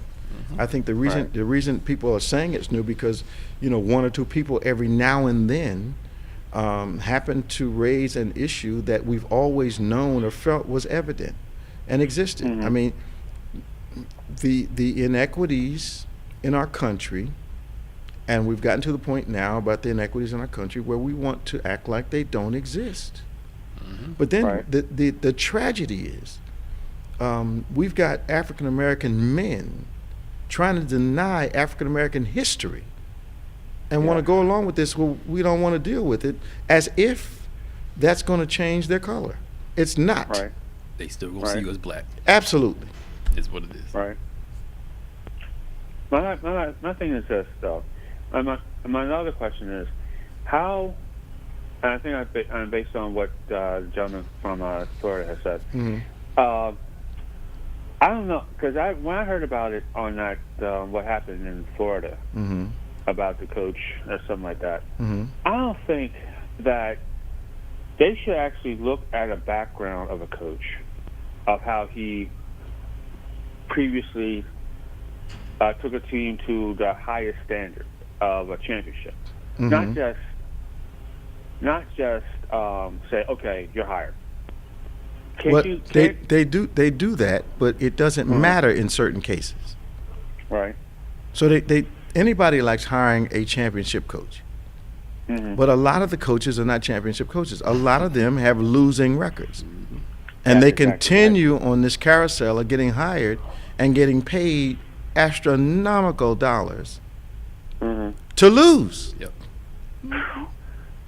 I think the reason people are saying it's new because, one or two people every now and then happen to raise an issue that we've always known or felt was evident and existed. I mean, the inequities in our country, and we've gotten to the point now about the inequities in our country where we want to act like they don't exist. But then the tragedy is we've got African American men trying to deny African American history and want to go along with this. Well, we don't want to deal with it, as if that's going to change their color. It's not. Right. They still gonna see you as black. Absolutely. Is what it is. Right. My thing is this, though. My other question is, how, and I think I'm based on what the gentleman from Florida has said. I don't know, because when I heard about it on that, what happened in Florida about the coach or something like that, I don't think that they should actually look at a background of a coach, of how he previously took a team to the highest standard of a championship. Not just say, okay, you're hired. They do that, but it doesn't matter in certain cases. Right. So anybody likes hiring a championship coach. But a lot of the coaches are not championship coaches. A lot of them have losing records. And they continue on this carousel of getting hired and getting paid astronomical dollars to lose. Yep.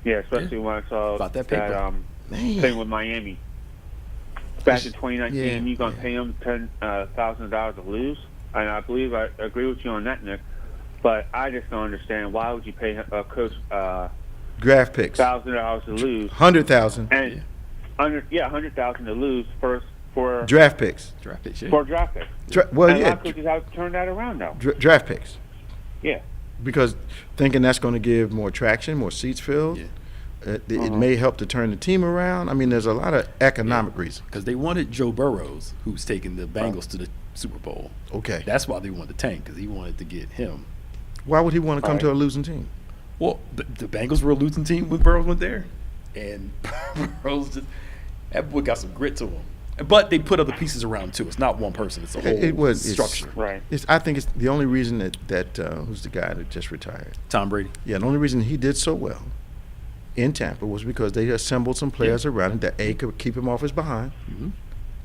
Yeah, especially when I saw About that paper. thing with Miami. Back in 2019, you're going to pay them $10,000 to lose? And I believe I agree with you on that, Nick. But I just don't understand, why would you pay a coach draft picks $1,000 to lose? 100,000. And $100,000 to lose for draft picks. Draft picks. For draft picks. A lot of coaches have to turn that around now. Draft picks. Yeah. Because thinking that's going to give more traction, more seats filled. Yeah. It may help to turn the team around. I mean, there's a lot of economic reasons. Because they wanted Joe Burrows, who's taking the Bengals to the Super Bowl. Okay. That's why they wanted to tank, because he wanted to get him. Why would he want to come to a losing team? Well, the Bengals were a losing team when Burrows went there. And Burrows that boy got some grit to him. But they put other pieces around him, too. It's not one person. It's a whole structure. Right. I think it's the only reason that who's the guy that just retired? Tom Brady. Yeah, the only reason he did so well in Tampa was because they assembled some players around him that could keep him off his behind,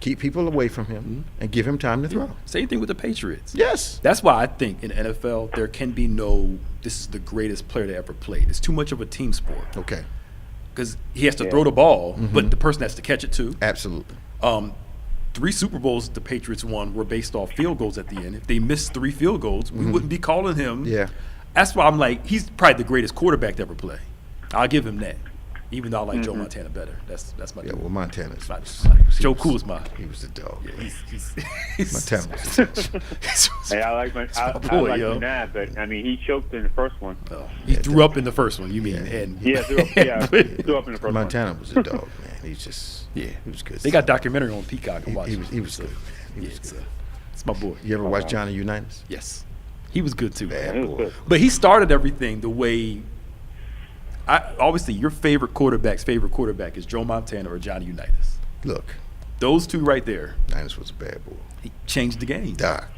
keep people away from him, and give him time to throw. Same thing with the Patriots. Yes. That's why I think in the NFL there can be no, this is the greatest player that ever played. It's too much of a team sport. Okay. Because he has to throw the ball, but the person has to catch it too. Absolutely. 3 Super Bowls the Patriots won were based off field goals at the end. If they missed 3 field goals, we wouldn't be calling him. Yeah. That's why I'm like, he's probably the greatest quarterback to ever play. I'll give him that. Even though I like Joe Montana better. That's my Yeah, dude. well, Montana's. Joe Cool's my. He was the dog. Yeah, man. he's Montana was the Hey, I like Manad, but I mean, he choked in the first one. He threw up in the first one. You mean? Yeah. And Yeah, threw up in the first Montana one. was the dog, man. He's just, he was good. They got documentary on Peacock. I'm watching. He was good. He was good. It's my boy. You ever watch Johnny Unitas? Yes, he was good too. Bad He was boy. good. But he started everything the way. Obviously, your favorite quarterback's favorite quarterback is Joe Montana or Johnny Unitas. Look, Those two right there, Unitas was a bad boy. he changed the game. Doc.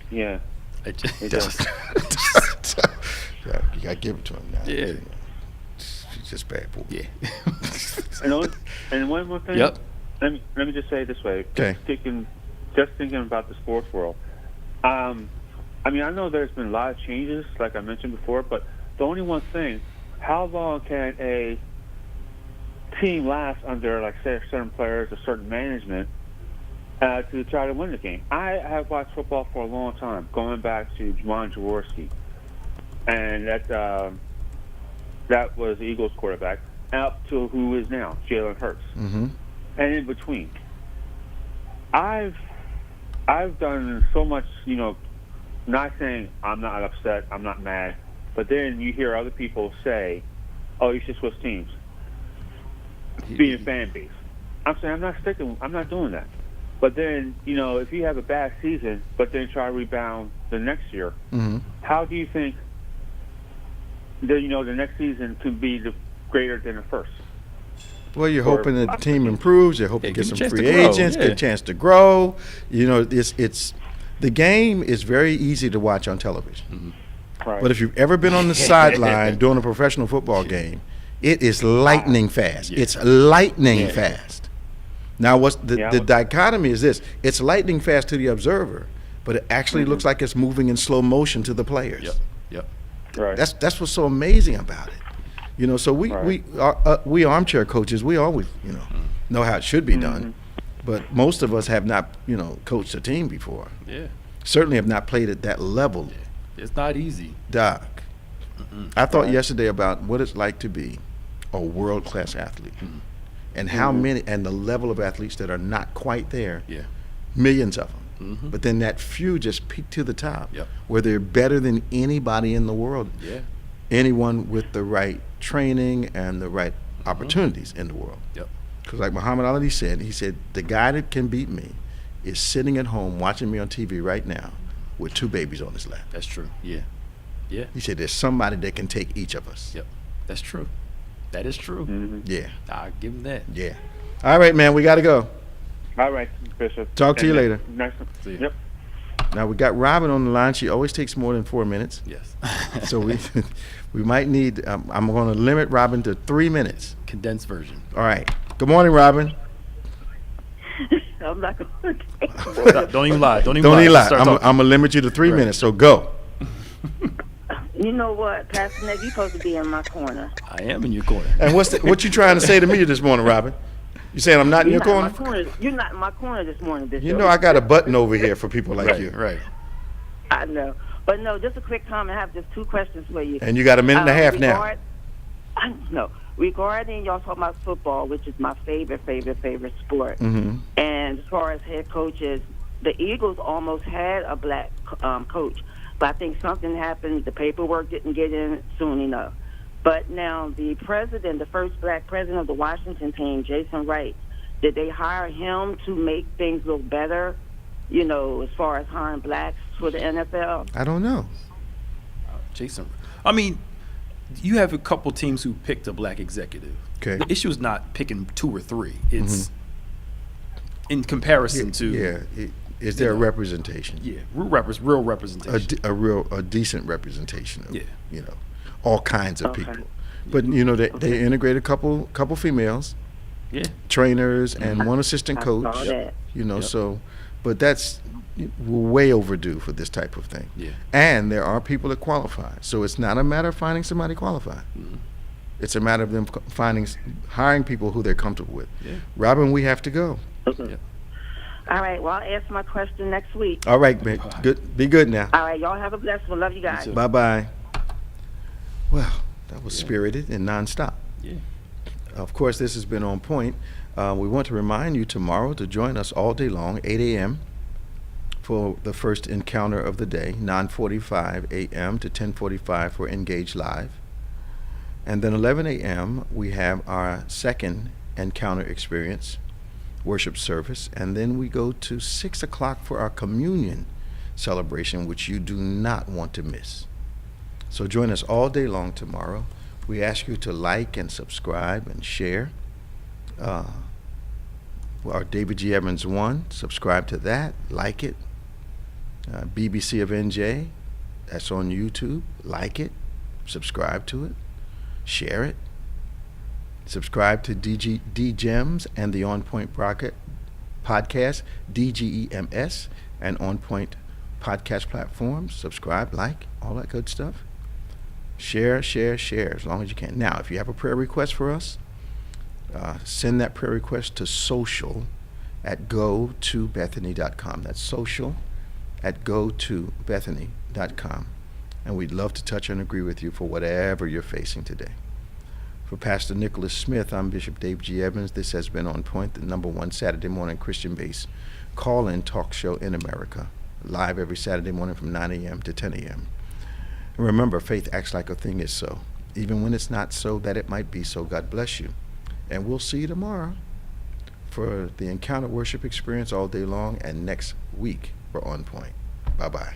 Yeah. It does. Yeah, you got to give it to him now. Yeah. He's just bad boy. Yeah. And one more thing. Yep. Let me just say it this way. Okay. Just thinking about the sports world. I mean, I know there's been a lot of changes, like I mentioned before, but the only one thing, how long can a team last under, like, say, certain players or certain management to try to win the game? I have watched football for a long time, going back to Juwan Jaworski, and that was the Eagles quarterback, up to who is now Jalen Hurts, and in between. I've done so much, not saying I'm not upset, I'm not mad, but then you hear other people say, "Oh, you should switch teams." Being a fan base, I'm saying I'm not doing that. But then, if you have a bad season, but then try to rebound the next year, how do you think the next season could be greater than the first? Well, you're hoping that the team improves. You're hoping to get some give 'em a free chance to grow, agents, get yeah. a chance to grow. It's the game is very easy to watch on television. Right. But if you've ever been on the sideline during a professional football game, it is lightning fast. Yeah. It's lightning fast. Now, what's the Yeah. dichotomy is this: it's lightning fast to the observer, but it actually looks like it's moving in slow motion to the players. Yep. Right. That's what's so amazing about it. So we armchair coaches, we always know how it should be done, but most of us have not coached a team before. Yeah. Certainly have not played at that level. It's not easy. Doc, I thought yesterday about what it's like to be a world-class athlete, and how many, and the level of athletes that are not quite there. Yeah. Millions of them. But then that few just peak to the top, Yep. where they're better than anybody in the world. Yeah. Anyone with the right training and the right opportunities in the world. Yep. Because like Muhammad Ali said, he said, the guy that can beat me is sitting at home watching me on TV right now with 2 babies on his lap. That's true. Yeah. Yeah. He said, there's somebody that can take each of us. Yep. That's true. That is true. Yeah. I'll give him that. Yeah. All right, man, we got to go. All right, Bishop. Talk to you later. Nice. See ya. Yep. Now, we got Robin on the line. She always takes more than 4 minutes. Yes. So we might need, I'm going to limit Robin to 3 minutes. Condensed version. All right. Good morning, Robin. I'm not going to. Don't even lie. Don't even Don't lie. even lie. Start I'm talking. going to limit you to 3 minutes, so go. You know what, Pastor Nick, you're supposed to be in my corner. I am in your corner. And what you trying to say to me this morning, Robin? You saying I'm not in your You're not corner? in my corner. You're not in my corner this morning, Bishop. You know I got a button over here for people like you. Right. I know. But no, just a quick comment. I have just 2 questions for you. And you got a minute and a half now. I know. Regarding y'all talking about football, which is my favorite sport. Mm-hmm. And as far as head coaches, the Eagles almost had a black coach. But I think something happened. The paperwork didn't get in soon enough. But now the president, the first black president of the Washington team, Jason Wright, did they hire him to make things look better, as far as hiring blacks for the NFL? I don't know. Jason. I mean, you have a couple teams who picked a black executive. Okay. The issue is not picking 2 or 3. It's in comparison to. Yeah. Is there a representation? Yeah. Real representation. A decent representation of, Yeah. all kinds of Okay. people. But, they integrate a couple females, Yeah. trainers, and one assistant I coach. saw that. So, but that's way overdue for this type of thing. Yeah. And there are people that qualify. So it's not a matter of finding somebody qualified. It's a matter of them hiring people who they're comfortable with. Yeah. Robin, we have to go. Yeah. All right. Well, I'll ask my question next week. All right, man. Good. Be good now. All right. Y'all have a blessed one. Love you guys. too. Bye-bye. Well, that was spirited and nonstop. Yeah. Of course, this has been On Point. We want to remind you tomorrow to join us all day long, 8 a.m., for the first encounter of the day, 9:45 a.m. to 10:45 for Engage Live. And then 11 a.m., we have our second encounter experience, worship service. And then we go to 6 o'clock for our communion celebration, which you do not want to miss. So join us all day long tomorrow. We ask you to like and subscribe and share. Our David G. Evans 1, subscribe to that, like it. BBC of NJ, that's on YouTube. Like it, subscribe to it, share it. Subscribe to DGEMS and the OnPointe podcast, DGEMS, and OnPointe podcast platforms. Subscribe, like, all that good stuff. Share as long as you can. Now, if you have a prayer request for us, send that prayer request to social@gotobethany.com. That's social@gotobethany.com. And we'd love to touch and agree with you for whatever you're facing today. For Pastor Nicholas Smith, I'm Bishop Dave G. Evans. This has been On Point, the #1 Saturday morning Christian-based call-in talk show in America, live every Saturday morning from 9 a.m. to 10 a.m. And remember, faith acts like a thing is so, even when it's not so, that it might be so. God bless you. And we'll see you tomorrow for the Encounter Worship Experience all day long, and next week for On Point. Bye-bye.